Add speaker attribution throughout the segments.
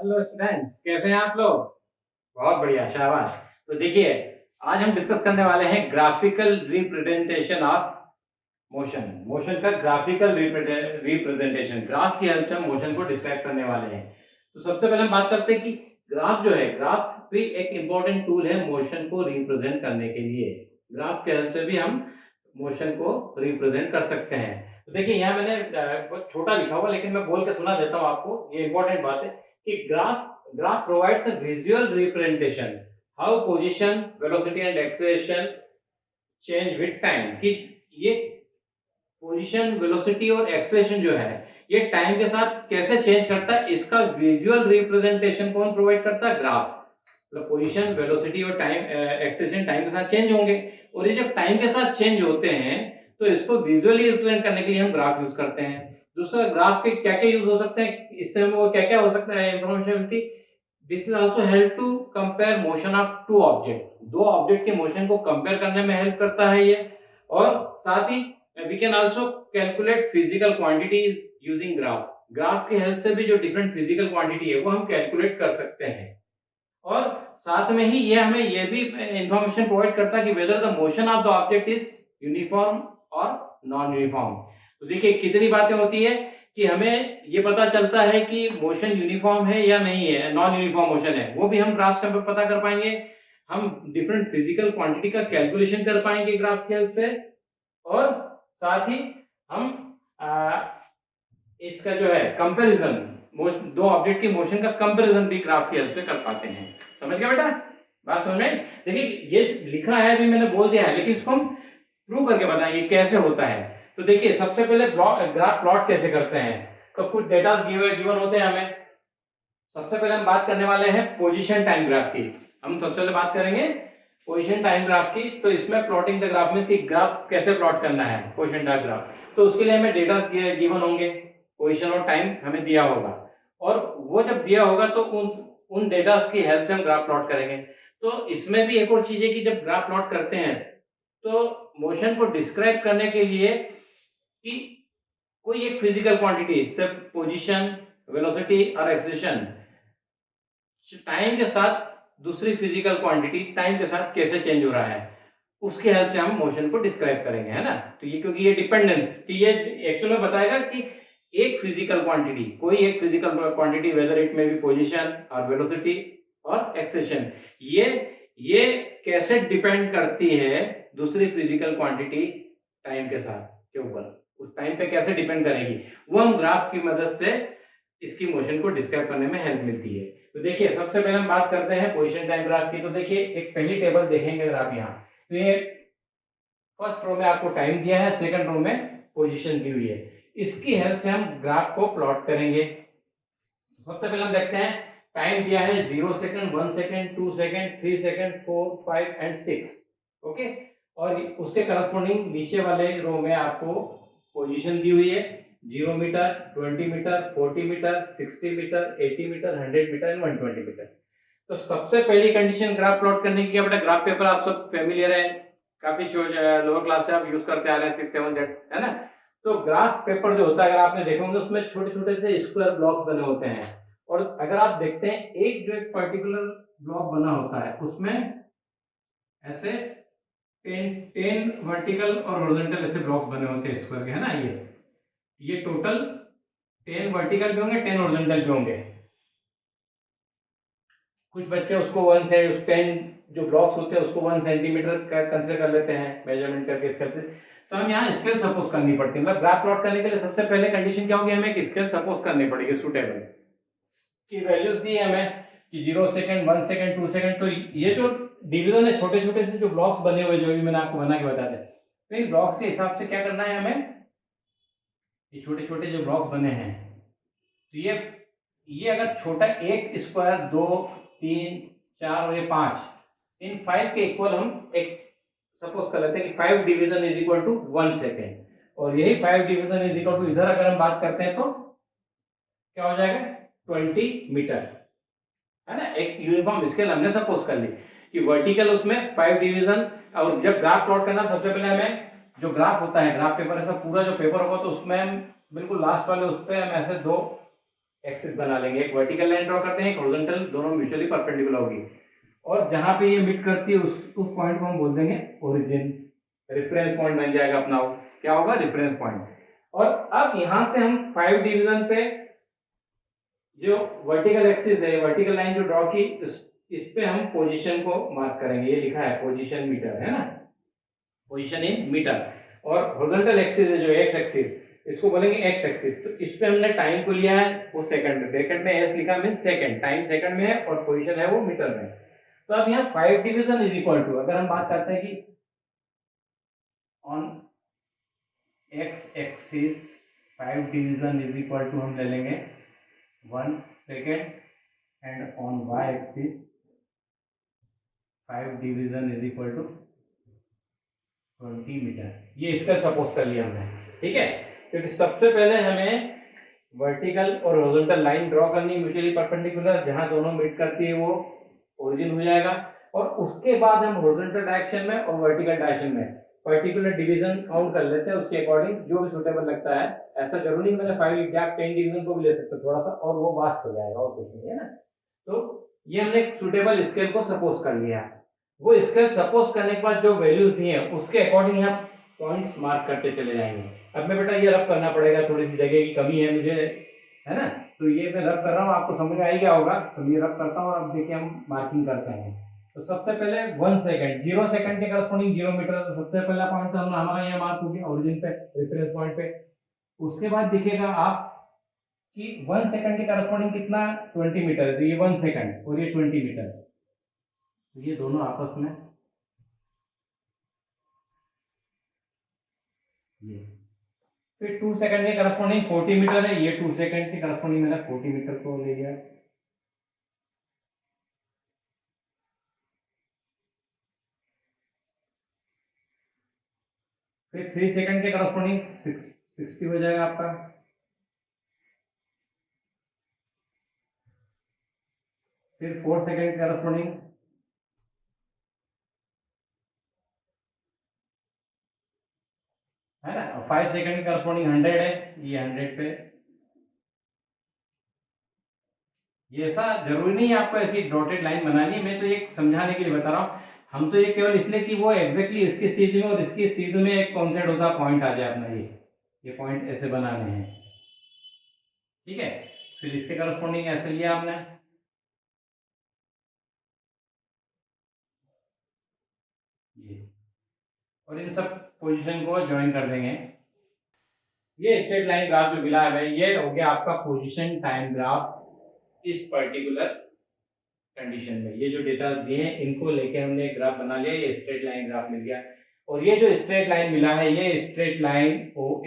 Speaker 1: Hello students, कैसे हैं आप लोग? बहुत बढ़िया, शाबाश। तो देखिए, आज हम डिस्कस करने वाले हैं graphical representation of motion. Motion का ग्राफिकल रिप्रेजेंटेशन, ग्राफ की हेल्प से हम मोशन को डिस्क्राइब करने वाले हैं। तो सबसे पहले हम बात करते हैं कि ग्राफ जो है, ग्राफ भी एक इंपॉर्टेंट टूल है मोशन को रिप्रेजेंट करने के लिए। ग्राफ की हेल्प से भी हम मोशन को रिप्रेजेंट कर सकते हैं। तो देखिए, यहाँ मैंने बहुत छोटा लिखा हुआ, लेकिन मैं बोल के सुना देता हूँ आपको, ये इंपॉर्टेंट बात है कि graph provides a visual representation how position, velocity and acceleration change with time. कि ये पोजीशन, वेलोसिटी और एक्सेलरेशन जो है, ये टाइम के साथ कैसे चेंज करता है, इसका विजुअल रिप्रेजेंटेशन कौन प्रोवाइड करता है? ग्राफ। मतलब पोजीशन, वेलोसिटी और टाइम, एक्सेलरेशन टाइम के साथ चेंज होंगे, और ये जब टाइम के साथ चेंज होते हैं तो इसको विजुअली रिप्रेजेंट करने के लिए हम ग्राफ यूज करते हैं। दूसरा, ग्राफ के क्या क्या यूज हो सकते हैं, इससे वो क्या क्या हो सकता है इंफॉर्मेशन मिलती। This is also help to compare motion of two object. दो ऑब्जेक्ट के मोशन को कंपेयर करने में हेल्प करता है ये। और साथ ही we can also calculate physical quantities using graph. Graph की हेल्प से भी जो डिफरेंट फिजिकल क्वांटिटी है वो हम कैलकुलेट कर सकते हैं। और साथ में ही ये हमें ये भी इंफॉर्मेशन प्रोवाइड करता है कि whether the motion of the object is uniform और नॉन यूनिफॉर्म। तो देखिए, कितनी बातें होती है कि हमें ये पता चलता है कि मोशन यूनिफॉर्म है या नहीं है, नॉन यूनिफॉर्म मोशन है, वो भी हम ग्राफ से पता कर पाएंगे। हम डिफरेंट फिजिकल क्वांटिटी का कैलकुलेशन कर पाएंगे ग्राफ की हेल्प से। और साथ ही हम इसका जो है कंपैरिजन, दो ऑब्जेक्ट की मोशन का कंपैरिजन भी ग्राफ की हेल्प से कर पाते हैं। समझ गया बेटा? बात समझ में? देखिए, ये लिखा है, अभी मैंने बोल दिया है, लेकिन इसको हम प्रूव करके बताएंगे कैसे होता है। तो देखिए, सबसे पहले ग्राफ प्लॉट कैसे करते हैं। तो कुछ डेटा गिवन होते हैं हमें। सबसे पहले हम बात करने वाले हैं पोजीशन टाइम ग्राफ की। हम सबसे पहले बात करेंगे पोजीशन टाइम ग्राफ की। तो इसमें प्लॉटिंग द ग्राफ में ग्राफ कैसे प्लॉट करना है, पोजीशन टाइम ग्राफ। तो उसके लिए हमें डेटा गिवन होंगे, पोजीशन और टाइम हमें दिया होगा, और वो जब दिया होगा तो उन डेटा की हेल्प से हम ग्राफ प्लॉट करेंगे। तो इसमें भी एक और चीज है कि जब ग्राफ प्लॉट करते हैं तो मोशन को डिस्क्राइब करने के लिए कि कोई एक फिजिकल क्वांटिटी, सिर्फ पोजीशन, वेलोसिटी और एक्सेलरेशन, टाइम के साथ दूसरी फिजिकल क्वांटिटी टाइम के साथ कैसे चेंज हो रहा है, उसके हेल्प से हम मोशन को डिस्क्राइब करेंगे, है ना। तो ये क्योंकि ये डिपेंडेंस कि ये एक्चुअल में बताएगा कि एक फिजिकल क्वांटिटी, कोई एक फिजिकल क्वांटिटी, वेदर इट में बी पोजीशन और वेलोसिटी और एक्सेलरेशन, ये कैसे डिपेंड करती है दूसरी फिजिकल क्वांटिटी टाइम के साथ के ऊपर, उस टाइम पे कैसे डिपेंड करेगी, वो हम ग्राफ की मदद से इसकी मोशन को डिस्क्राइब करने में हेल्प मिलती है। तो देखिए, सबसे पहले हम बात करते हैं पोजीशन टाइम ग्राफ की। तो देखिए, एक पहली टेबल देखेंगे अगर आप यहाँ, तो ये फर्स्ट रो में आपको टाइम दिया है, सेकंड रो में पोजीशन दी हुई है। इसकी हेल्प से हम ग्राफ को प्लॉट करेंगे। सबसे पहले हम देखते हैं, टाइम दिया है 0 second, 1 second, 2 second, 3 second, 4, 5 and 6। Okay, और उसके करस्पॉन्डिंग नीचे वाले रो में आपको पोजीशन दी हुई है, 0 metre, 20 metre, 40 metre, 60 metre, 80 metre, 100 metre and 120 metre. तो सबसे पहली कंडीशन ग्राफ प्लॉट करने की, बेटा ग्राफ पेपर आप सब फेमिलियर है, काफी लोअर क्लास से आप यूज करते आ रहे हैं, 6, 7, 8, है ना। तो ग्राफ पेपर जो होता है, अगर आपने देखा होंगे, उसमें छोटे छोटे से स्क्वायर ब्लॉक बने होते हैं। और अगर आप देखते हैं, एक पर्टिकुलर ब्लॉक बना होता है, उसमें ऐसे 10 वर्टिकल और हॉरिजॉन्टल ऐसे ब्लॉक बने होते हैं स्क्वायर के, है ना। ये टोटल 10 वर्टिकल भी होंगे, 10 हॉरिजॉन्टल भी होंगे। कुछ बच्चे उसको 1 से उस 10 जो ब्लॉक्स होते हैं उसको 1 सेंटीमीटर का कंसीडर कर लेते हैं मेजरमेंट करके स्केल से। तो हम यहाँ स्केल सपोज करनी पड़ती है। मतलब ग्राफ प्लॉट करने के लिए सबसे पहले कंडीशन क्या होगी, हमें एक स्केल सपोज करनी पड़ेगी सूटेबल, की वैल्यूज दी है हमें कि 0 सेकंड, 1 सेकंड, 2 सेकंड। तो ये जो डिवीजन है, छोटे छोटे से जो ब्लॉक्स बने हुए, जो भी मैंने आपको बना के बता दिया, तो इन ब्लॉक्स के हिसाब से क्या करना है हमें, ये छोटे छोटे जो ब्लॉक्स बने हैं, तो ये अगर छोटा एक स्क्वायर, 2, 3, 4 और ये 5, इन 5 के इक्वल हम एक सपोज कर लेते हैं कि 5 division is equal to 1 second. और यही 5 डिवीजन इज इक्वल टू, इधर अगर हम बात करते हैं तो क्या हो जाएगा, 20 मीटर, है ना। एक यूनिफॉर्म स्केल हमने सपोज कर ली कि वर्टिकल उसमें 5 डिवीजन। और जब ग्राफ प्लॉट करना, सबसे पहले हमें जो ग्राफ होता है, ग्राफ पेपर ऐसा पूरा जो पेपर होगा, तो उसमें हम बिल्कुल लास्ट वाले उस पर हम ऐसे दो एक्सिस बना लेंगे, एक वर्टिकल लाइन ड्रॉ करते हैं, एक हॉरिजॉन्टल, दोनों म्यूचुअली परपेंडिकुलर होगी, और जहां पे ये मीट करती है उस पॉइंट को हम बोल देंगे ओरिजिन, रेफरेंस पॉइंट बन जाएगा अपना, क्या होगा, रेफरेंस पॉइंट। और अब यहां से हम 5 डिवीजन पे जो वर्टिकल एक्सिस है, वर्टिकल लाइन जो ड्रॉ की, इस पे हम पोजीशन को मार्क करेंगे, ये लिखा है पोजीशन मीटर, है ना, पोजीशन इन मीटर। और हॉरिजॉन्टल एक्सिस है जो एक्स एक्सिस, इसको बोलेंगे एक्स एक्सिस। तो इस पे हमने टाइम को लिया है वो सेकंड में, ब्रैकेट में एस लिखा मींस सेकंड, टाइम सेकंड में है और पोजीशन है वो मीटर में। तो अब यहाँ 5 डिवीजन इज इक्वल टू, अगर हम बात करते हैं कि on X axis 5 division is equal to, हम ले लेंगे 1 second, and on Y axis 5 division is equal to 20 metre. ये इसका सपोज कर लिया हमने, ठीक है, क्योंकि सबसे पहले हमें वर्टिकल और हॉरिजॉन्टल लाइन ड्रॉ करनी म्यूचुअली परपेंडिकुलर, जहां दोनों मीट करती है वो ओरिजिन हो जाएगा, और उसके बाद हम हॉरिजॉन्टल डायरेक्शन में और वर्टिकल डायरेक्शन में पर्टिकुलर डिवीजन काउंट कर लेते हैं, उसके अकॉर्डिंग जो भी सुटेबल लगता है। ऐसा जरूरी नहीं मैंने 5 एग्जैक्ट 10 डिवीजन को भी ले सकते थोड़ा सा, और वो वास्ट हो जाएगा और कुछ नहीं है ना। तो ये हमने सुटेबल स्केल को सपोज कर लिया, वो स्केल सपोज करने के बाद जो वैल्यूज दी है उसके अकॉर्डिंग आप पॉइंट्स मार्क करते चले जाएंगे। अब मैं बेटा ये रब करना पड़ेगा, थोड़ी सी जगह की कमी है मुझे, है ना, तो ये मैं रब कर रहा हूँ, आपको समझ में आ ही गया होगा, तो ये रब करता हूँ और अब देखिए हम मार्किंग करते हैं। तो सबसे पहले 1 सेकंड, 0 सेकंड के करस्पॉन्डिंग 0 मीटर, तो सबसे पहला पॉइंट तो हमारा यहाँ मार्क हो गया ओरिजिन पे, रेफरेंस पॉइंट पे। उसके बाद दिखेगा आप कि 1 सेकंड के करस्पॉन्डिंग कितना, 20 मीटर, तो ये 1 सेकंड और ये 20 मीटर, तो ये दोनों आपस में ये, फिर 2 सेकंड के करस्पॉन्डिंग 40 मीटर है, ये 2 सेकंड के करस्पॉन्डिंग मैंने 40 मीटर को ले लिया। फिर 3 सेकंड के करस्पॉन्डिंग 60 हो जाएगा आपका। फिर 4 सेकंड के करस्पॉन्डिंग, है ना, 5 सेकंड के करस्पॉन्डिंग 100 है, ये 100 पे। ये ऐसा जरूरी नहीं है आपको ऐसी डॉटेड लाइन बनानी है, मैं तो ये समझाने के लिए बता रहा हूँ। हम तो ये केवल इसलिए कि वो एग्जैक्टली इसकी सीध में और इसकी सीध में एक कॉन्सेप्ट होता पॉइंट आ जाए अपना, ये पॉइंट ऐसे बनाने हैं, ठीक है। फिर इसके करस्पॉन्डिंग ऐसे लिया हमने, ये, और इन सब पोजीशन को ज्वाइन कर देंगे। ये स्ट्रेट लाइन ग्राफ जो मिला है, ये हो गया आपका पोजीशन टाइम ग्राफ इस पर्टिकुलर कंडीशन में। ये जो डेटा दिए हैं इनको लेके हमने ग्राफ बना लिया, ये स्ट्रेट लाइन ग्राफ मिल गया। और ये जो स्ट्रेट लाइन मिला है, ये स्ट्रेट लाइन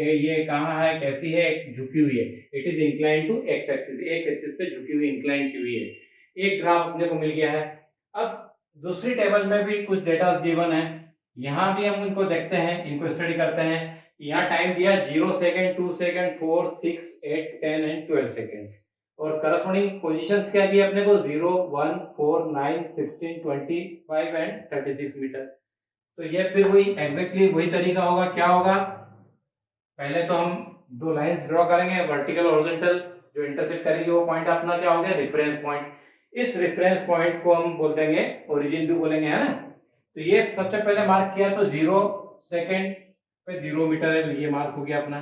Speaker 1: ये कहाँ है, कैसी है, झुकी हुई है, it is incline to X axis, X axis पे झुकी हुई, इंक्लाइन की हुई है। एक ग्राफ अपने को मिल गया है। अब दूसरी टेबल में भी कुछ डेटा गिवन है, यहाँ भी हम इनको देखते हैं, इनको स्टडी करते हैं। यहाँ टाइम दिया 0 सेकेंड, 2 सेकेंड, 4, 6, 8, 10 एंड 12 सेकेंड्स, और करस्पॉन्डिंग पोजीशंस क्या दिए अपने को, 0, 1, 4, 9, 16, 25 एंड 36 मीटर। तो ये फिर वही एग्जैक्टली वही तरीका होगा, क्या होगा, पहले तो हम दो लाइंस ड्रॉ करेंगे, वर्टिकल और हॉरिजॉन्टल, जो इंटरसेक्ट करेगी वो पॉइंट अपना क्या हो गया, रेफरेंस पॉइंट। इस रेफरेंस पॉइंट को हम बोल देंगे ओरिजिन भी बोलेंगे, है ना। तो ये सबसे पहले मार्क किया, तो 0 सेकेंड पे 0 मीटर है, तो ये मार्क हो गया अपना।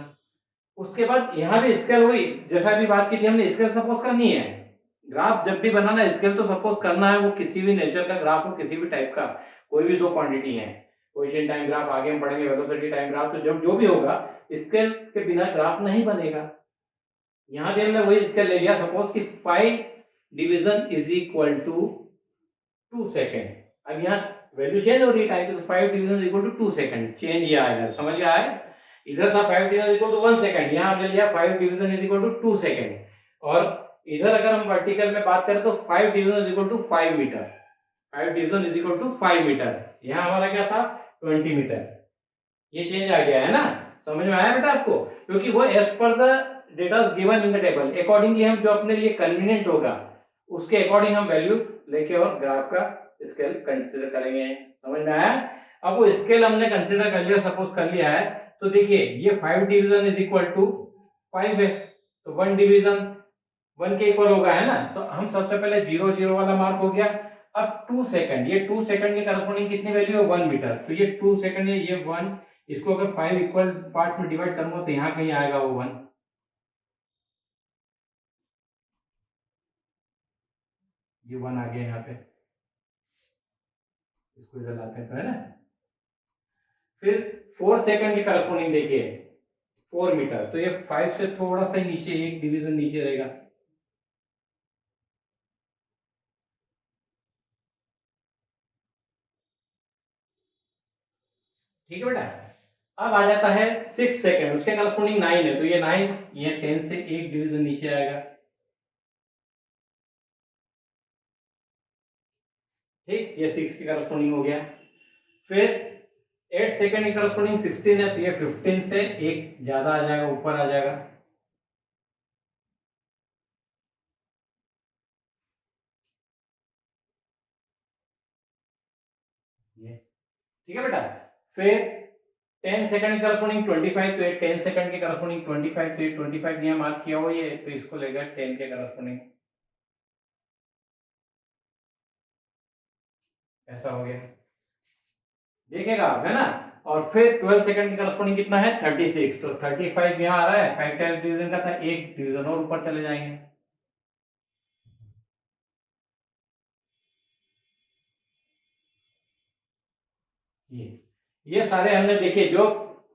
Speaker 1: उसके बाद यहाँ भी स्केल हुई, जैसा भी बात की थी हमने, स्केल सपोज करनी है। ग्राफ जब भी बनाना स्केल तो सपोज करना है, वो किसी भी नेचर का ग्राफ हो, किसी भी टाइप का, कोई भी दो क्वांटिटी है, पोजीशन टाइम ग्राफ आगे हम पढ़ेंगे, वेलोसिटी टाइम ग्राफ, तो जब जो भी होगा स्केल के बिना ग्राफ नहीं बनेगा। यहाँ भी हमने वही स्केल ले लिया, सपोज कि 5 division is equal to 2 second. अब यहाँ वैल्यू चेंज हो रही है टाइम की, तो 5 division equal to 2 second, change ये आएगा, समझ में आए। इधर था 5 डिवीजन इक्वल टू 1 सेकेंड, यहाँ हमने लिया 5 division is equal to 2 second. और इधर अगर हम वर्टिकल में बात करें तो 5 division is equal to 5 metre, 5 division is equal to 5 metre. यहाँ हमारा क्या था, 20 मीटर। ये चेंज आ गया है ना, समझ में आया बेटा आपको, क्योंकि वो as per the data given in the table, accordingly हम जो अपने लिए कन्वीनियंट होगा उसके अकॉर्डिंग हम वैल्यू लेके और ग्राफ का स्केल कंसीडर करेंगे, समझ में आया। अब वो स्केल हमने कंसीडर कर लिया, सपोज कर लिया है, तो देखिए ये 5 डिवीजन इज इक्वल टू 5 है, तो 1 डिवीजन 1 के इक्वल होगा, है ना। तो हम सबसे पहले 0 0 वाला मार्क हो गया। अब 2 सेकंड, ये 2 सेकंड के करस्पॉन्डिंग कितनी वैल्यू है, 1 मीटर। तो ये 2 सेकंड है, ये 1, इसको अगर 5 इक्वल पार्ट्स में डिवाइड करूंगा तो यहाँ कहीं आएगा वो 1, ये 1 आ गया यहाँ पे, इसको इधर लाते हैं तो, है ना। फिर 4 सेकंड की करस्पॉन्डिंग देखिए 4 मीटर, तो ये 5 से थोड़ा सा नीचे, एक डिवीजन नीचे रहेगा। ठीक है बेटा। अब आ जाता है 6 सेकंड, उसके करस्पॉन्डिंग 9 है, तो ये 9, ये 10 से एक डिवीजन नीचे आएगा। ठीक, ये 6 के करस्पॉन्डिंग हो गया। फिर 8 सेकंड की करस्पॉन्डिंग 16 है, तो ये 15 से एक ज्यादा आ जाएगा, ऊपर आ जाएगा। ये ठीक है बेटा। फिर 10 सेकंड की करस्पॉन्डिंग 25, तो ये 10 सेकंड के करस्पॉन्डिंग 25, तो ये 25 यहाँ मार्क किया हुआ है, तो इसको लेगा 10 के करस्पॉन्डिंग, ऐसा हो गया, देखेगा आप, है ना। और फिर 12 सेकंड की करस्पॉन्डिंग कितना है, 36, तो 35 यहाँ आ रहा है, 5 टाइम्स डिवीजन का था, एक डिवीजन और ऊपर चले जाएंगे। ये सारे हमने देखे जो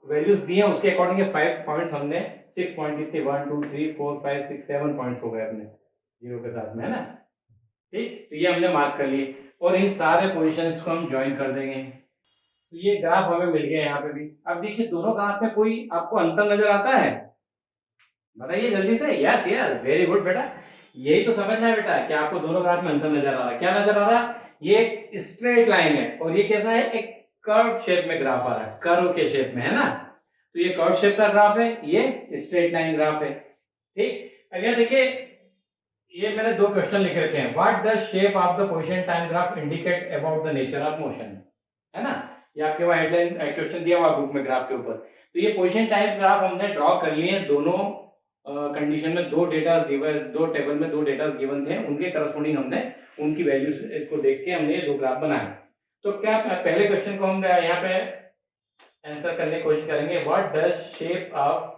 Speaker 1: वैल्यूज दिए हैं उसके अकॉर्डिंग 5 पॉइंट्स हमने 6 पॉइंट कितने 1 2 3 4 5 6 7 पॉइंट्स हो गए अपने जीरो के साथ में, है ना। ठीक, तो ये हमने मार्क कर लिए और इन सारे पोजीशंस को हम ज्वाइन कर देंगे। तो ये ग्राफ हमें मिल गया यहाँ पे भी। अब देखिए दोनों ग्राफ में कोई आपको अंतर नजर आता है, बताइए जल्दी से। यस यस, वेरी गुड बेटा, यही तो समझना है बेटा कि आपको दोनों ग्राफ में अंतर नजर आ रहा है। क्या नजर आ रहा है, ये एक स्ट्रेट लाइन है और ये कैसा है, एक कर्व शेप में ग्राफ आ रहा है, कर्व के शेप में, है ना। तो ये कर्व शेप का ग्राफ है, ये स्ट्रेट लाइन ग्राफ है। ठीक, अब यहाँ देखिए ये मैंने दो क्वेश्चन लिख रखे हैं। What the shape of the position time graph indicate about the nature of motion, है ना। ये आपके वहां हेडलाइन क्वेश्चन दिया हुआ बुक में ग्राफ के ऊपर। तो ये पोजीशन टाइम ग्राफ हमने ड्रॉ कर लिए हैं, दोनों कंडीशन में दो डेटा गिवन, दो टेबल में दो डेटा गिवन थे, उनके करस्पॉन्डिंग हमने उनकी वैल्यूज को देख के हमने ये दो ग्राफ बनाए। तो क्या पहले क्वेश्चन को हम यहाँ पे आंसर करने की कोशिश करेंगे। What does shape of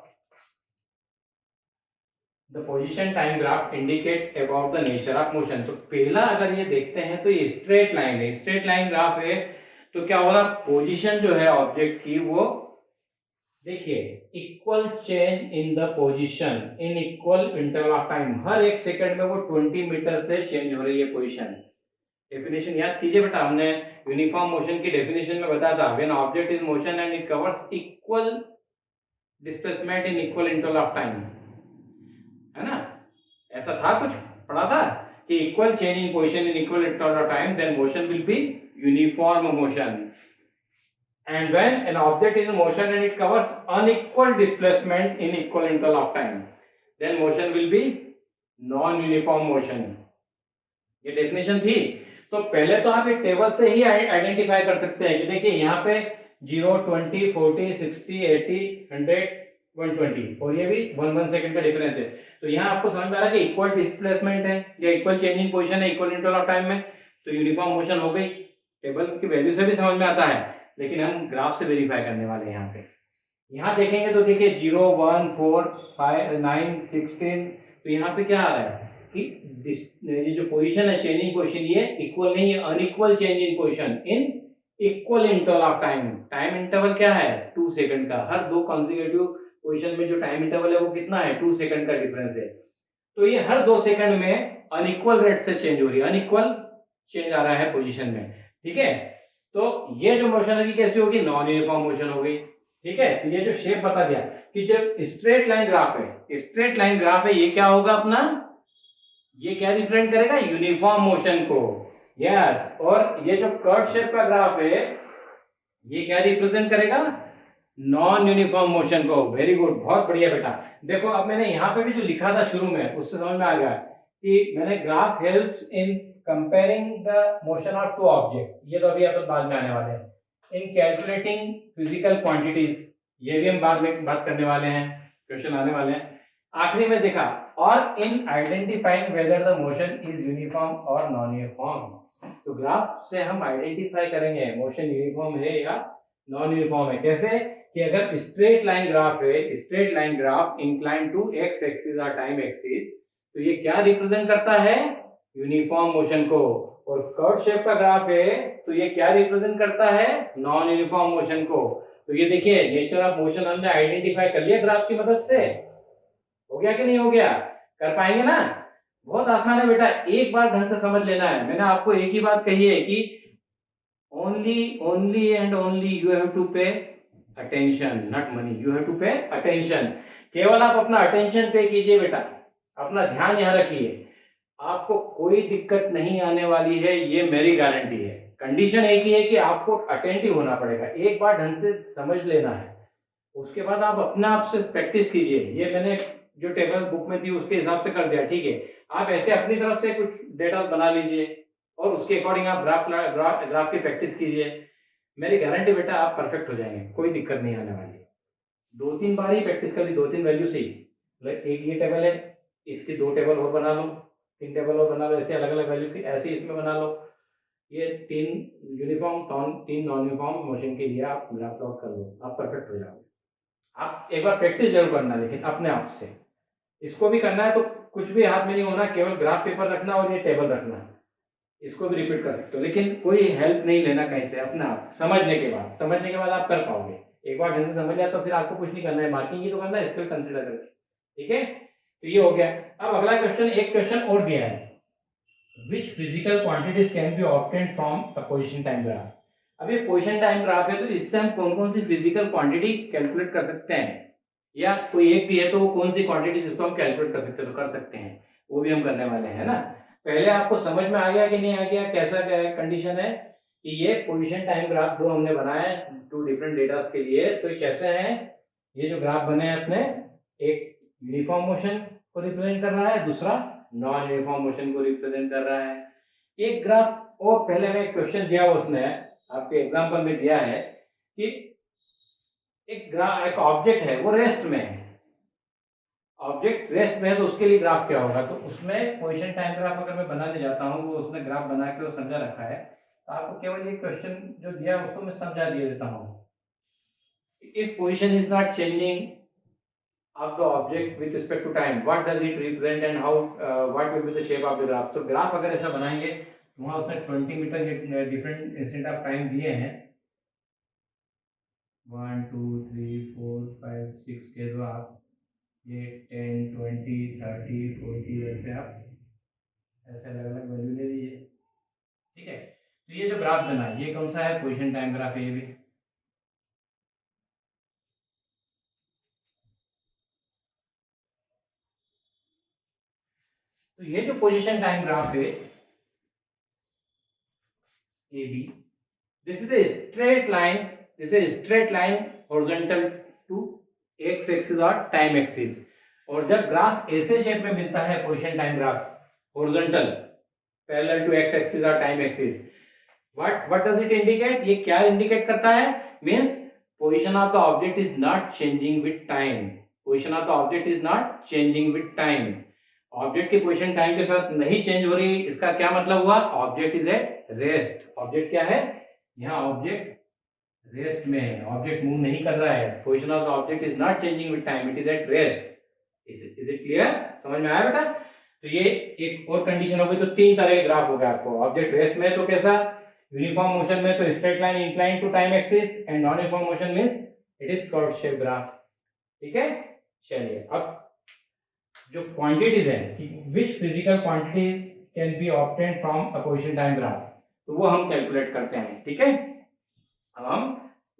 Speaker 1: the position time graph indicate about the nature of motion. तो पहला अगर ये देखते हैं तो ये स्ट्रेट लाइन है, स्ट्रेट लाइन ग्राफ है। तो क्या होगा, पोजीशन जो है ऑब्जेक्ट की वो देखिए equal change in the position in equal interval of time, हर एक सेकंड में वो 20 मीटर से चेंज हो रही है पोजीशन। डेफिनेशन याद कीजिए बेटा, हमने यूनिफॉर्म मोशन की डेफिनेशन में बताया था, when object is motion and it covers equal displacement in equal interval of time, है ना। ऐसा था, कुछ पढ़ा था कि equal change in position in equal interval of time then motion will be uniform motion, and when an object is in motion and it covers unequal displacement in equal interval of time then motion will be non uniform motion। ये definition थी। तो पहले तो आप एक table से ही identify कर सकते हैं कि देखिए यहाँ पे 0 20 40 60 80 100 120 और ये भी 1 सेकंड का डिफरेंस है। तो यहाँ आपको समझ में आ रहा है कि इक्वल डिस्प्लेसमेंट है या इक्वल चेंज इन पोजीशन है इक्वल इंटरवल ऑफ टाइम में, तो यूनिफॉर्म मोशन हो गई। टेबल की वैल्यू से भी समझ में आता है, लेकिन हम ग्राफ से वेरीफाई करने वाले हैं यहाँ पे। यहाँ देखेंगे तो देखिए 0 1 4 5 9 16, तो यहाँ पे क्या आ रहा है कि ये जो पोजीशन है चेंजिंग पोजीशन ये इक्वल नहीं है, unequal change in position in equal interval of time. Time interval क्या है 2 सेकंड का, हर दो कॉन्जिक्यूटिव पोजीशन में जो टाइम इंटरवल है वो कितना है 2 सेकंड का डिफरेंस है। तो ये हर 2 सेकंड में अनइक्वल रेट से चेंज हो रही है, अनइक्वल चेंज आ रहा है पोजीशन में, ठीक है। तो ये जो मोशन है कैसी होगी, नॉन यूनिफॉर्म मोशन हो गई, ठीक है। ये जो शेप बता दिया कि जब स्ट्रेट लाइन ग्राफ है, स्ट्रेट लाइन ग्राफ है, ये क्या होगा अपना, ये क्या रिप्रेजेंट करेगा यूनिफॉर्म मोशन को, यस। और ये जो कर्व शेप का ग्राफ है ये क्या रिप्रेजेंट करेगा, नॉन यूनिफॉर्म मोशन को। वेरी गुड, बहुत बढ़िया बेटा। देखो अब मैंने यहाँ पे भी जो लिखा था शुरू में उससे समझ में आ गया कि मैंने graph helps in comparing the motion of two object, ये तो अभी अपन बाद में आने वाले हैं। इन कैलकुलेटिंग फिजिकल क्वांटिटीज, ये भी हम बाद में बात करने वाले हैं, क्वेश्चन आने वाले हैं। आखिरी में देखा और in identifying whether the motion is uniform और नॉन यूनिफॉर्म। तो ग्राफ से हम आइडेंटिफाई करेंगे मोशन यूनिफॉर्म है या नॉन यूनिफॉर्म है। कैसे कि अगर स्ट्रेट लाइन ग्राफ है, straight line graph incline to X axis और टाइम एक्सिस, तो ये क्या रिप्रेजेंट करता है? यूनिफॉर्म मोशन को। और कर्व शेप का ग्राफ है तो ये क्या रिप्रेजेंट करता है? नॉन यूनिफॉर्म मोशन को। तो ये देखिए नेचर ऑफ मोशन हमने आइडेंटिफाई कर लिया ग्राफ की मदद से। हो गया कि नहीं हो गया? कर पाएंगे ना? बहुत आसान है बेटा, एक बार ढंग से समझ लेना है। मैंने आपको एक ही बात कही है कि only and only you have to pay attention, not money, you have to pay attention। केवल आप अपना अटेंशन पे कीजिए बेटा, अपना ध्यान यहाँ रखिए, आपको कोई दिक्कत नहीं आने वाली है, ये मेरी गारंटी है। कंडीशन एक ही है कि आपको अटेंटिव होना पड़ेगा, एक बार ढंग से समझ लेना है, उसके बाद आप अपने आप से प्रैक्टिस कीजिए। ये मैंने जो टेबल बुक में दी उसके हिसाब से कर दिया, ठीक है। आप ऐसे अपनी तरफ से कुछ डेटा बना लीजिए और उसके अकॉर्डिंग आप ग्राफ की प्रैक्टिस कीजिए। मेरी गारंटी बेटा आप परफेक्ट हो जाएंगे, कोई दिक्कत नहीं आने वाली। 2-3 बार ही प्रैक्टिस कर ली, 2-3 वैल्यू से ही। एक ये टेबल है, इसकी 2 टेबल और बना लो, 3 टेबल और बना लो, ऐसे अलग अलग वैल्यू की ऐसे इसमें बना लो। ये 3 यूनिफॉर्म 3 नॉन यूनिफॉर्म मोशन के लिए आप ग्राफ प्लॉट कर लो, आप परफेक्ट हो जाओगे। आप एक बार प्रैक्टिस जरूर करना, लेकिन अपने आप से इसको भी करना है। तो कुछ भी हाथ में नहीं होना, केवल ग्राफ पेपर रखना और ये टेबल रखना, इसको भी रिपीट कर सकते हो, लेकिन कोई हेल्प नहीं लेना कहीं से, अपना आप समझने के बाद आप कर पाओगे। एक बार ढंग से समझ लिया तो फिर आपको कुछ नहीं करना है, मार्किंग ही तो करना है, इसको कंसीडर करके, ठीक है। तो ये हो गया। अब अगला क्वेश्चन, एक क्वेश्चन और दिया है, विच physical quantities can be obtained from a position time graph. अब ये पोजीशन टाइम ग्राफ है, तो इससे हम कौन कौन सी फिजिकल क्वांटिटी कैलकुलेट कर सकते हैं, या कोई एक भी है तो कौन सी क्वांटिटी जिसको हम कैलकुलेट कर सकते हैं, तो कर सकते हैं, वो भी हम करने वाले हैं ना। पहले आपको समझ में आ गया कि नहीं आ गया, कैसा कंडीशन है कि ये पोजीशन टाइम ग्राफ दो हमने बनाए 2 डिफरेंट डेटास के लिए। तो ये कैसे हैं, ये जो ग्राफ बने हैं अपने, एक यूनिफॉर्म मोशन को रिप्रेजेंट कर रहा है, दूसरा नॉन यूनिफॉर्म मोशन को रिप्रेजेंट कर रहा है। एक ग्राफ और पहले में क्वेश्चन दिया उसने आपके एग्जांपल में दिया है कि एक ऑब्जेक्ट है वो रेस्ट में है, ऑब्जेक्ट रेस्ट में है, तो उसके लिए ग्राफ क्या होगा। तो उसमें पोजीशन टाइम ग्राफ अगर मैं बनाने जाता हूँ, वो उसने ग्राफ बना के समझा रखा है, तो आपको केवल ये क्वेश्चन जो दिया है उसको मैं समझा दिए देता हूँ। If position is not changing of the object with respect to time, what does it represent and how what will be the shape of the graph। तो ग्राफ अगर ऐसा बनाएंगे, वहां उसने 20 मीटर डिफरेंट इंस्टेंट ऑफ टाइम दिए हैं, 1 2 3 4 5 6 के, जो आप ये 10 20 30 40 ऐसे आप ऐसे अलग अलग वैल्यू ले लीजिए, ठीक है। तो ये जो ग्राफ बना है ये कौन सा है, पोजीशन टाइम ग्राफ है ये भी। तो ये जो पोजीशन टाइम ग्राफ है A B, this is a straight line, this is a straight line horizontal to x axis और time axis। और जब ग्राफ ऐसे शेप में मिलता है position time graph horizontal parallel to x axis और time axis, what does it indicate, ये क्या इंडिकेट करता है, means position of the object is not changing with time, position of the object is not changing with time। Object की position time के साथ नहीं change हो रही, इसका क्या मतलब हुआ, object is at rest. Object क्या है, यहाँ ऑब्जेक्ट रेस्ट में है, ऑब्जेक्ट मूव नहीं कर रहा है, position of the object is not changing with time, it is at rest. Is it clear, समझ में आया बेटा। तो ये एक और कंडीशन हो गई। तो 3 तरह के ग्राफ हो गया आपको, ऑब्जेक्ट रेस्ट में तो कैसा, यूनिफॉर्म मोशन में तो straight line incline to time axis, and non uniform motion means it is curve shape graph, ठीक है। चलिए अब जो क्वांटिटीज है कि which physical quantities can be obtained from a position time graph, तो वो हम कैलकुलेट करते हैं, ठीक है। हम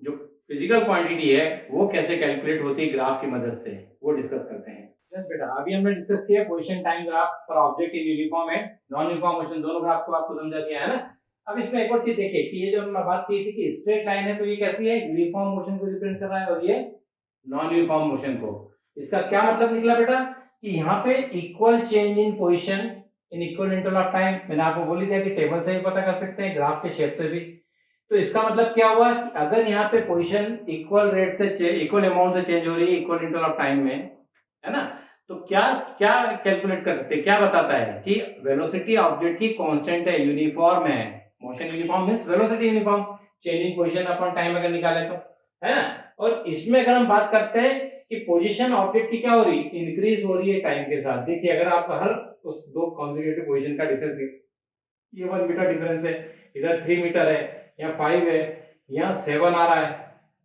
Speaker 1: जो फिजिकल क्वांटिटी है वो कैसे कैलकुलेट होती है ग्राफ की मदद से, वो डिस्कस करते हैं। बेटा अभी हमने डिस्कस किया position time graph for object in uniform and non uniform motion, दोनों ग्राफ को आपको समझा दिया है ना। अब इसमें एक और चीज देखिए कि ये जो हमने बात की थी कि स्ट्रेट लाइन है, तो ये कैसी है, यूनिफॉर्म मोशन को रिप्रेजेंट कर रहा है, और ये नॉन यूनिफॉर्म मोशन को। इसका क्या मतलब निकला बेटा कि यहाँ पे equal change in position in equal interval of time, मैंने आपको बोली थी कि टेबल से भी पता कर सकते हैं, ग्राफ के शेप से भी। तो इसका मतलब क्या हुआ कि अगर यहाँ पे पोजीशन इक्वल रेट से इक्वल अमाउंट से चेंज हो रही है इक्वल इंटरवल ऑफ टाइम में, है ना, तो क्या क्या कैलकुलेट कर सकते हैं, क्या बताता है कि वेलोसिटी ऑब्जेक्ट की कांस्टेंट है, यूनिफॉर्म है। Motion uniform means velocity uniform, changing position अपन टाइम अगर निकाले तो, है ना। और इसमें अगर हम बात करते हैं कि पोजीशन ऑब्जेक्ट की क्या हो रही है, इंक्रीज हो रही है टाइम के साथ। देखिए अगर आप हर उस दो कॉन्जिक्यूटिव पोजीशन का डिफरेंस, ये 1 मीटर डिफरेंस है, इधर 3 मीटर है, या 5 है, यहाँ 7 आ रहा है,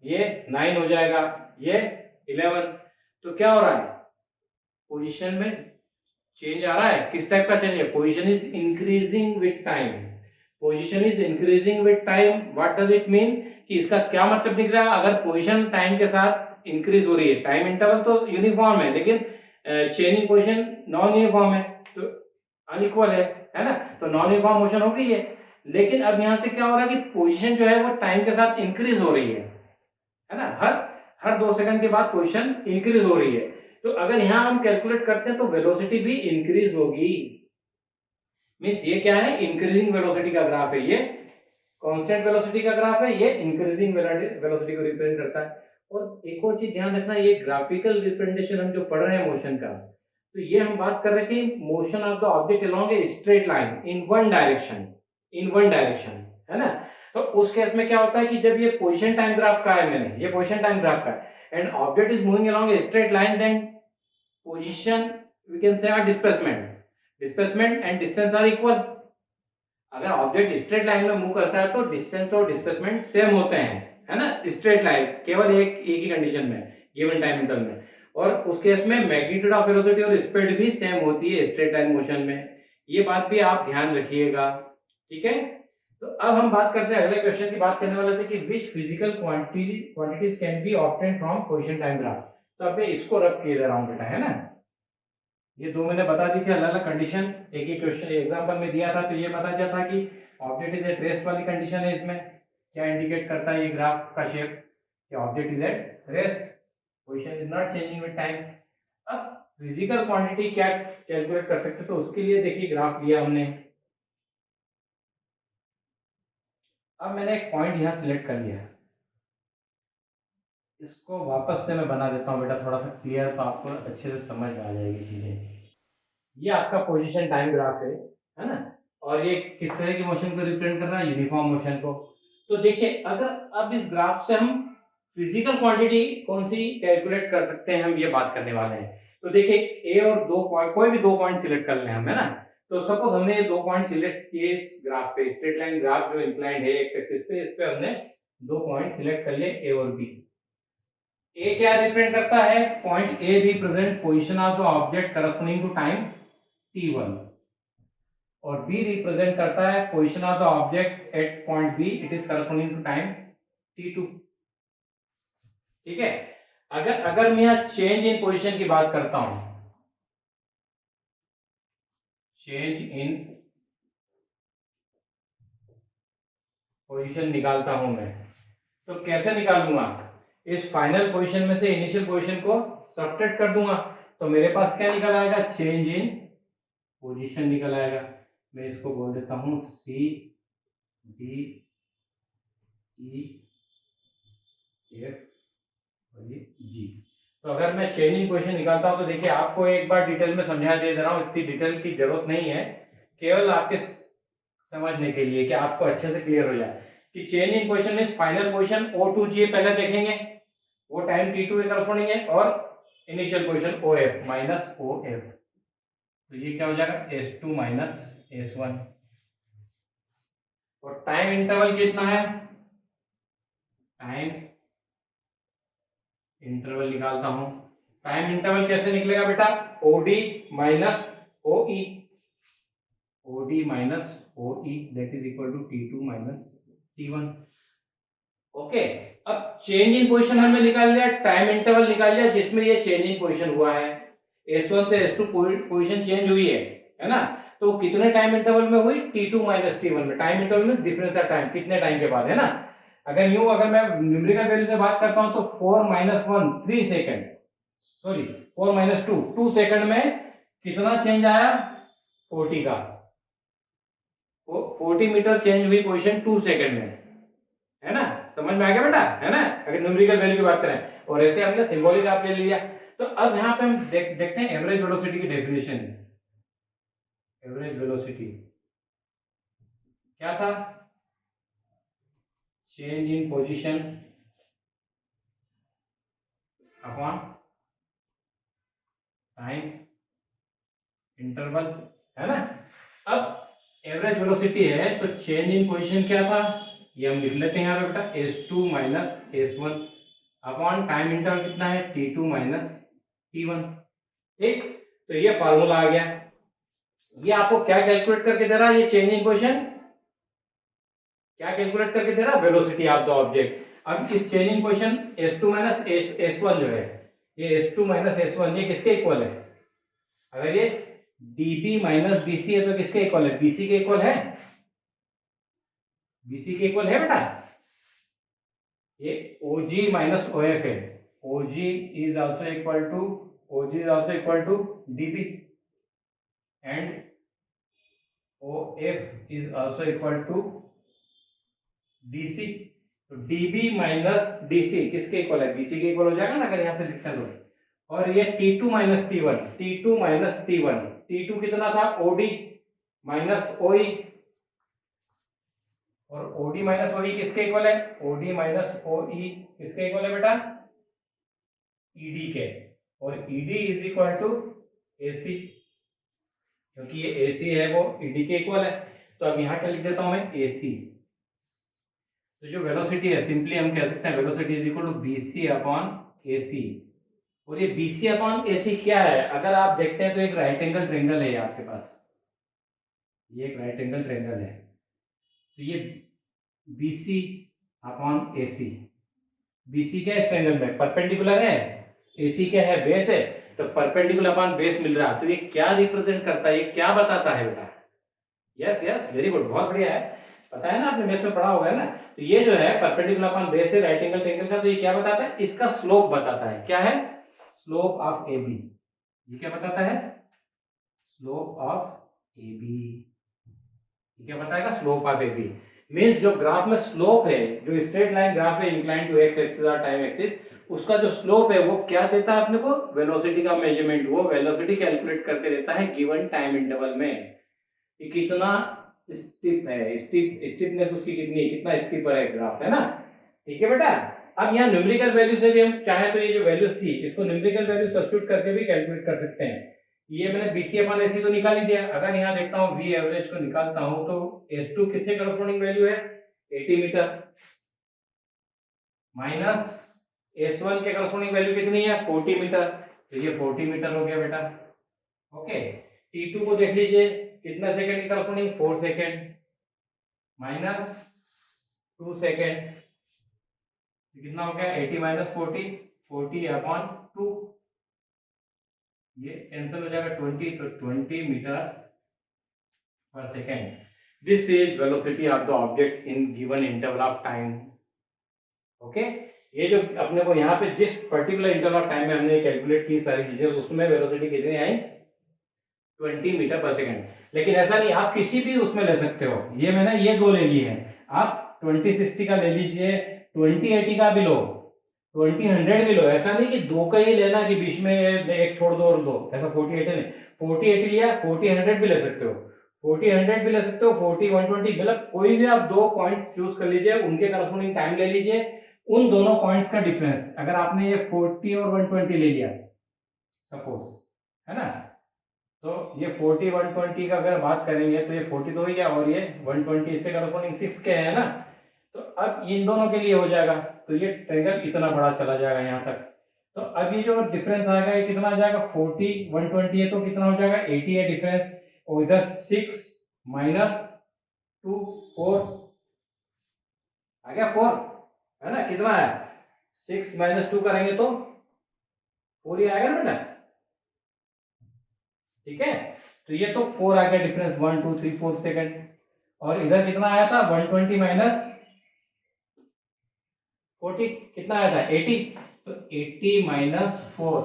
Speaker 1: ये 9 हो जाएगा, ये 11। तो क्या हो रहा है, पोजीशन में चेंज आ रहा है। किस टाइप का चेंज है, position is increasing with time. Position is increasing with time, what does it mean, कि इसका क्या मतलब निकल रहा है, अगर पोजीशन टाइम के साथ इंक्रीज हो रही है, टाइम इंटरवल तो यूनिफॉर्म है लेकिन चेंजिंग पोजीशन नॉन यूनिफॉर्म है, तो अनइक्वल है ना, तो नॉन यूनिफॉर्म मोशन हो गई है। लेकिन अब यहां से क्या हो रहा है कि पोजीशन जो है वो टाइम के साथ इंक्रीज हो रही है ना, हर हर 2 सेकंड के बाद पोजीशन इंक्रीज हो रही है। तो अगर यहां हम कैलकुलेट करते हैं तो वेलोसिटी भी इंक्रीज होगी। मींस ये क्या है, इंक्रीजिंग वेलोसिटी का ग्राफ है, ये कांस्टेंट वेलोसिटी का ग्राफ है, ये इंक्रीजिंग वेलोसिटी को रिप्रेजेंट करता है। और एक और चीज ध्यान रखना, ये ग्राफिकल रिप्रेजेंटेशन हम जो पढ़ रहे हैं मोशन का, तो ये हम बात कर रहे थे motion of the object along a straight line in one direction, है ना। तो उस केस में क्या होता है कि जब ये पोजीशन टाइम ग्राफ का है, मैंने ये पोजीशन टाइम ग्राफ का है, and object is moving along a straight line, then position we can say are displacement and distance are equal. अगर ऑब्जेक्ट स्ट्रेट लाइन में मूव करता है तो डिस्टेंस और डिस्प्लेसमेंट सेम होते हैं, है ना, स्ट्रेट लाइन, केवल एक ही कंडीशन में, गिवन टाइम इंटरवल में। और उस केस में मैग्नीट्यूड ऑफ वेलोसिटी और स्पीड भी सेम होती है स्ट्रेट लाइन मोशन में। ये बात भी आप ध्यान रखिएगा, ठीक है। तो अब हम बात करते हैं, अगले क्वेश्चन की बात करने वाले थे कि which physical quantities can be obtained from position time graph. तो अब मैं इसको रब किए दे रहा हूं बेटा, है ना। ये दो मैंने बता दी थी अलग अलग कंडीशन, एक ही क्वेश्चन एग्जांपल में दिया था, तो ये बता दिया था कि ऑब्जेक्ट इज एट रेस्ट वाली कंडीशन है। इसमें क्या इंडिकेट करता है ये ग्राफ का शेप, कि object is at rest, position is not changing with time. अब फिजिकल क्वांटिटी क्या कैलकुलेट कर सकते, तो उसके लिए देखिए ग्राफ लिया हमने। अब मैंने एक पॉइंट यहाँ सिलेक्ट कर लिया, इसको वापस से मैं बना देता हूँ बेटा, थोड़ा सा क्लियर, तो आपको अच्छे से समझ आ जाएगी चीजें। ये आपका पोजीशन टाइम ग्राफ है ना, और ये किस तरह की मोशन को रिप्रेजेंट कर रहा है, यूनिफॉर्म मोशन को। तो देखिए अगर अब इस ग्राफ से हम फिजिकल क्वांटिटी कौन सी कैलकुलेट कर सकते हैं, हम ये बात करने वाले हैं। तो देखिए ए और दो पॉइंट, कोई भी 2 पॉइंट सिलेक्ट कर लें हम, है ना। तो सपोज हमने ये 2 पॉइंट सिलेक्ट किए इस ग्राफ पे, स्ट्रेट लाइन ग्राफ जो इंक्लाइंड है एक्स एक्सिस पे, इस पे हमने 2 पॉइंट सिलेक्ट कर लिए ए और बी। ए क्या रिप्रेजेंट करता है, point A represent position of the object corresponding to time t1, और b रिप्रेजेंट करता है position of the object at point b, it is corresponding to time t2, ठीक है। अगर अगर मैं यहां चेंज इन पोजीशन की बात करता हूं, चेंज इन पोजीशन निकालता हूं मैं, तो कैसे निकालूंगा, इस फाइनल पोजीशन में से इनिशियल पोजीशन को सब्ट्रैक्ट कर दूंगा, तो मेरे पास क्या निकल आएगा, चेंज इन पोजीशन निकल आएगा। मैं इसको बोल देता हूं C D E F G. तो अगर मैं चेंजिंग पोजीशन निकालता हूं, तो देखिए आपको एक बार डिटेल में समझा दे रहा हूं, इतनी डिटेल की जरूरत नहीं है, केवल आपके समझने के लिए कि आपको अच्छे से क्लियर हो जाए कि change in position means final position O2G पहले देखेंगे, वो टाइम T2 के करस्पॉन्डिंग है, और initial position OF minus OF, तो ये क्या हो जाएगा S2 माइनस S1। और टाइम इंटरवल कितना है, टाइम इंटरवल निकालता हूं, टाइम इंटरवल कैसे निकलेगा बेटा, OD minus OE, OD minus OE that is equal to T2 minus T1। Okay, अब चेंज इन पोजीशन हमने निकाल लिया, टाइम इंटरवल निकाल लिया जिसमें ये चेंज इन पोजीशन हुआ है, S1 से S2 पोजीशन चेंज हुई है ना। तो कितने टाइम इंटरवल में हुई, T2 माइनस T1 में। Time interval means difference of time, कितने टाइम के बाद, है ना। अगर मैं न्यूमेरिकल वैल्यू से बात करता हूं तो 4 minus 1 3 second, sorry 4 minus 2 2 second में कितना चेंज आया, 40 का, 40 मीटर चेंज हुई पोजीशन 2 सेकंड में, है ना। समझ में आ गया बेटा, है ना, अगर न्यूमेरिकल वैल्यू की बात करें। और ऐसे हमने सिंबॉलिक आप ले लिया, तो अब यहाँ पे हम देखते हैं एवरेज वेलोसिटी की डेफिनेशन। एवरेज वेलोसिटी क्या था? Change in position upon time interval, है ना। अब एवरेज वेलोसिटी है तो चेंज इन पोजीशन क्या था, ये हम लिख लेते हैं यहाँ पे बेटा, s2 minus s1 upon time interval कितना है, t2 माइनस t1। ठीक, तो ये फार्मूला आ गया। ये आपको क्या कैलकुलेट करके दे रहा है, ये चेंज इन पोजीशन क्या कैलकुलेट करके दे रहा है, वेलोसिटी ऑफ द ऑब्जेक्ट। अब इस change in position s2 minus s1 जो है, ये s2 माइनस s1 ये किसके इक्वल है? अगर ये dB माइनस dc है तो किसके इक्वल है, bc के इक्वल है, bc के इक्वल है बेटा। ये OG माइनस OF है, OG is also equal to dB and OF is also equal to dc। तो dB माइनस dc किसके इक्वल है, bc के इक्वल हो जाएगा ना अगर यहां से लिखते हैं तो। और ये T2 माइनस T1, T2 कितना था, OD माइनस OE, और OD माइनस OE किसके इक्वल है, OD माइनस OE किसके इक्वल है बेटा, ED के। और ED is equal to AC, क्योंकि ये AC है वो ED के इक्वल है। तो अब यहाँ क्या लिख देता हूं मैं, AC। तो जो वेलोसिटी है सिंपली हम कह सकते हैं velocity is equal to BC upon AC। और ये BC अपॉन AC क्या है, अगर आप देखते हैं तो एक राइट एंगल ट्रायंगल है आपके पास, ये एक राइट एंगल ट्रायंगल है। तो ये BC अपॉन AC, BC क्या है, ट्रायंगल में परपेंडिकुलर है, AC क्या है, बेस है, तो परपेंडिकुलर अपॉन बेस मिल रहा है। तो ये क्या रिप्रेजेंट करता है, ये क्या बताता है बेटा? यस यस, वेरी गुड, बहुत बढ़िया है, पता है ना, आपने मैथ्स में पढ़ा होगा ना। तो ये जो है परपेंडिकुलर अपॉन बेस है राइट एंगल ट्रायंगल का, तो ये क्या बताता है, इसका स्लोप बताता है। क्या है, स्लोप ऑफ AB। ये क्या बताता है, स्लोप ऑफ AB। ये क्या बताएगा, स्लोप ऑफ AB। मींस जो ग्राफ में स्लोप है, जो स्ट्रेट लाइन ग्राफ है इंक्लाइन टू एक्स एक्सिस और टाइम एक्सिस, उसका जो स्लोप है वो क्या देता है अपने को, वेलोसिटी का मेजरमेंट। वो वेलोसिटी कैलकुलेट करके देता है गिवन टाइम इंटरवल में कि कितना स्टिप है, स्टिपनेस उसकी कितनी है, कितना स्टिप है ग्राफ, है ना। ठीक है बेटा। अब यहाँ न्यूमेरिकल वैल्यू से भी हम चाहे तो ये जो वैल्यूज थी इसको न्यूमेरिकल वैल्यू सब्स्टिट्यूट करके भी कैलकुलेट कर सकते हैं। ये मैंने BC अपॉन AC तो निकाल ही दिया। अगर यहाँ देखता हूँ V एवरेज को निकालता हूँ तो S2 किससे करस्पॉन्डिंग वैल्यू है, 80 मीटर, माइनस S1 के करस्पॉन्डिंग वैल्यू कितनी है, 40 मीटर, तो ये 40 मीटर हो गया बेटा। ओके, T2 को देख लीजिए कितना सेकंड की करस्पॉन्डिंग, 4 सेकंड, माइनस 2 सेकंड, कितना हो गया, 80 माइनस 40, 40 अपॉन 2, ये कैंसिल हो जाएगा 20, तो 20 मीटर पर second. This is velocity of the object in given interval of time. Okay, ये जो अपने को यहाँ पे जिस पर्टिकुलर इंटरवल ऑफ टाइम में हमने कैलकुलेट की सारी चीजें, उसमें वेलोसिटी कितनी आई, 20 मीटर पर सेकेंड। लेकिन ऐसा नहीं, आप किसी भी उसमें ले सकते हो। ये मैंने ये दो ले ली है, आप 2060 का ले लीजिए, 2080 का भी लो, 2000 भी लो। ऐसा नहीं कि दो का ही लेना कि बीच में एक छोड़ दो और दो, ऐसा 4080 नहीं। 4080 लिया, 4000 भी ले सकते हो, 4000 भी ले सकते हो, 40 120, मतलब कोई भी आप दो पॉइंट चूज कर लीजिए, उनके करस्पॉन्डिंग टाइम ले लीजिए, उन दोनों पॉइंट्स का डिफरेंस। अगर आपने ये 40 और 120 ले लिया सपोज, है ना, तो ये 40 120 का अगर बात करेंगे तो ये 40 तो हो गया, और ये 120 इससे करस्पॉन्डिंग 6 के है ना, तो अब इन दोनों के लिए हो जाएगा, तो ये ट्रायंगल इतना बड़ा चला जाएगा यहाँ तक। तो अब ये जो डिफरेंस आएगा ये कितना आ जाएगा, 40 120 है तो कितना हो जाएगा, 80 है डिफरेंस, और इधर 6 माइनस 2 4 आ गया, 4 है ना, कितना है, 6 माइनस 2 करेंगे तो 4 ही आएगा ना बेटा। ठीक है, तो ये तो 4 आ गया डिफरेंस, 1 2 3 4 सेकंड। और इधर कितना आया था, 120 माइनस 40 कितना आया था, 80, तो 80 माइनस 4,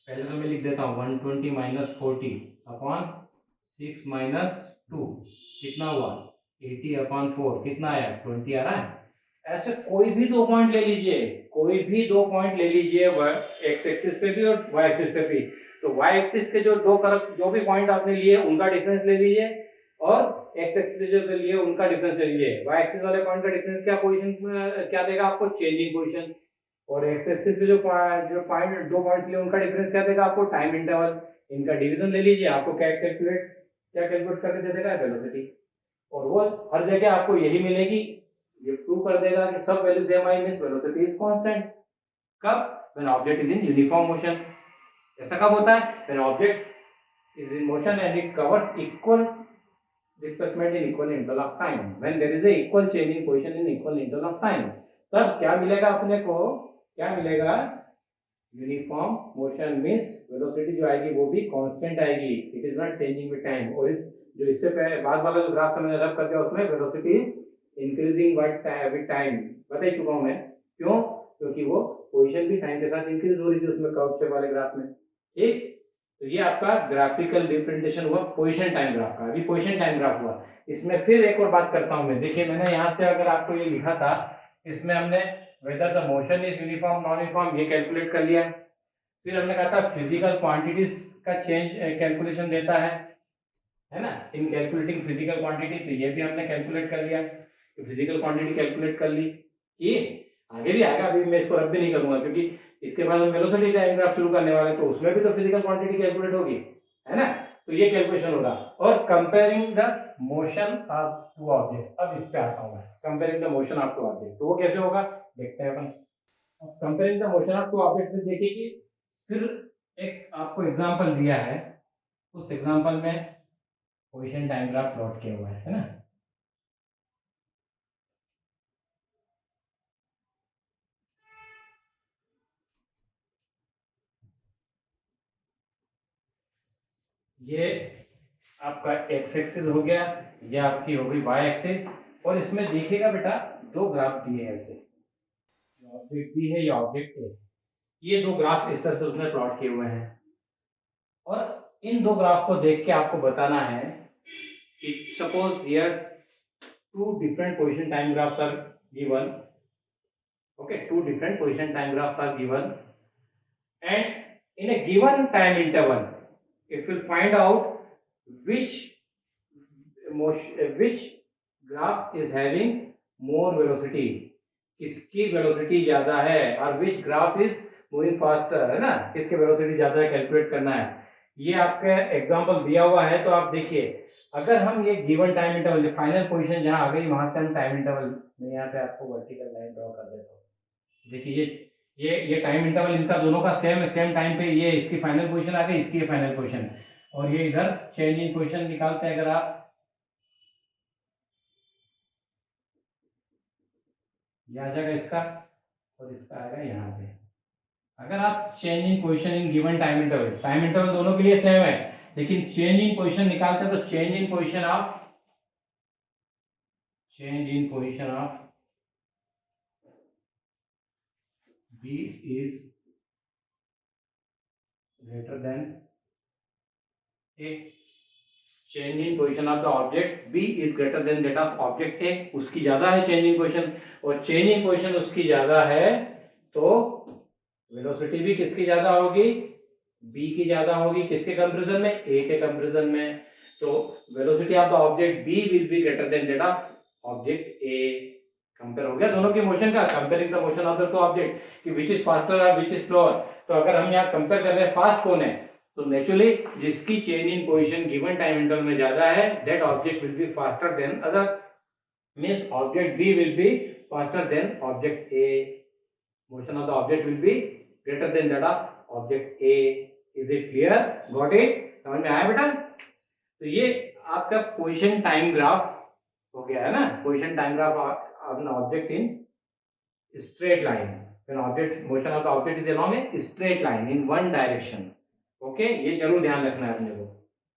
Speaker 1: पहले तो मैं लिख देता हूँ 120 माइनस 40 अपॉन 6 माइनस 2 कितना हुआ, 80 अपॉन 4 कितना आया, 20 आ रहा है। ऐसे कोई भी दो पॉइंट ले लीजिए, कोई भी दो पॉइंट ले लीजिए, एक्स एक्सिस पे भी और वाई एक्सिस पे भी। तो वाई एक्सिस के जो दो तरफ जो भी पॉइंट आपने लिए उनका डिफरेंस ले लीजिए, और एक्स एक्सिस पे जो लिए उनका डिफरेंस ले लीजिए। वाई एक्सिस वाले पॉइंट का डिफरेंस क्या पोजीशन क्या देगा आपको, चेंजिंग पोजीशन। और एक्स एक्सिस पे जो पॉइंट दो पॉइंट लिए उनका डिफरेंस क्या देगा आपको, टाइम इंटरवल। इनका डिवीजन ले लीजिए, आपको क्या कैलकुलेट करके दे देगा, वेलोसिटी। और वो हर जगह आपको यही मिलेगी, ये प्रूव कर देगा कि सब वैल्यू सेम आई मींस वेलोसिटी इज कांस्टेंट। कब, when object is in uniform motion. ऐसा कब होता है, when object is in motion and it covers equal displacement in equal interval of time, when there is a equal change in position in equal interval of time. तब क्या मिलेगा अपने को, क्या मिलेगा, यूनिफॉर्म मोशन मींस वेलोसिटी जो आएगी वो भी कांस्टेंट आएगी, it is not changing with time. और इस जो इससे बाद वाला जो ग्राफ मैंने रब कर दिया उसमें velocity is increasing with time, बता ही चुका हूं मैं क्यों, क्योंकि वो पोजीशन भी टाइम के साथ इंक्रीज हो रही थी उसमें कर्व शेप वाले ग्राफ में। ठीक, तो ये आपका ग्राफिकल रिप्रेजेंटेशन हुआ पोजीशन टाइम ग्राफ का। अभी पोजीशन टाइम ग्राफ हुआ, इसमें फिर एक और बात करता हूं मैं। देखिए मैंने यहाँ से अगर आपको ये लिखा था, इसमें हमने whether the motion is uniform non uniform ये कैलकुलेट कर लिया। फिर हमने कहा था फिजिकल क्वांटिटीज का चेंज कैलकुलेशन देता है ना, इन कैलकुलेटिंग फिजिकल क्वांटिटी। तो ये भी हमने कैलकुलेट कर लिया, तो फिजिकल क्वांटिटी कैलकुलेट कर ली। ये आगे भी आएगा, अभी मैं इसको रब भी नहीं करूंगा क्योंकि इसके बाद हम वेलोसिटी टाइम ग्राफ शुरू करने वाले, तो उसमें भी तो फिजिकल क्वांटिटी कैलकुलेट होगी, है ना। तो ये कैलकुलेशन होगा। और comparing the motion of two object, अब इस पे आता हूं मैं, comparing the motion of two object. तो वो कैसे होगा देखते हैं अपन। Comparing the motion of two object में देखिए कि फिर एक आपको एग्जांपल दिया है, उस एग्जांपल में पोजीशन टाइम ग्राफ प्लॉट किया हुआ है ना। ये आपका एक्स एक्सिस हो गया, ये आपकी हो गई वाई एक्सिस। और इसमें देखिएगा बेटा दो ग्राफ दिए हैं ऐसे, ऑब्जेक्ट बी है या ऑब्जेक्ट ए, ये दो ग्राफ इस तरह से उसने प्लॉट किए हुए हैं। और इन दो ग्राफ को देख के आपको बताना है कि suppose here two different position time graphs are given, okay, two different position time graphs are given, and in a given time interval if we find out which which graph is having more velocity, किसकी velocity ज्यादा है, और which graph is moving faster, है ना, किसकी velocity ज्यादा है calculate करना है। ये आपका एग्जांपल दिया हुआ है। तो आप देखिए अगर हम ये given time interval, final position जहां आ गई वहां से हम टाइम इंटरवल में यहाँ पे आपको वर्टिकल लाइन ड्रॉ कर देता हूँ। देखिए ये टाइम इंटरवल इनका दोनों का सेम है, सेम टाइम पे ये इसकी फाइनल पोजीशन आ गई, इसकी फाइनल पोजीशन, और ये इधर चेंज इन पोजीशन निकालते हैं। अगर आप ये आ जाएगा इसका और इसका आएगा यहाँ पे। अगर आप change in position in given time interval दोनों के लिए सेम है, लेकिन चेंज इन पोजीशन निकालते हैं तो change in position of B is greater than A, change in position of the object B is greater than that of object A, उसकी ज्यादा है चेंज इन पोजीशन, और चेंज इन पोजीशन उसकी ज्यादा है तो वेलोसिटी भी किसकी ज्यादा होगी, बी की ज्यादा होगी। किसके कंपैरिजन में, ए के कंपैरिजन में। तो velocity of the object B will be greater than that of object A. Compare हो गया दोनों के मोशन का, comparing the motion of the two object कि विच इज फास्टर और विच इज स्लोअर। तो अगर हम यहाँ कंपेयर कर रहे हैं फास्ट कौन है, तो नेचुरली जिसकी change in position given time interval में ज्यादा है that object will be faster than other, means object B will be faster than object A. Motion of the object will be greater than that of object A. Is it clear, got it, समझ में आया बेटा। तो ये आपका position time graph हो गया है ना, position time graph of an object in straight line, when object motion of the object is along a straight line in one direction, okay, ये जरूर ध्यान रखना है अपने को।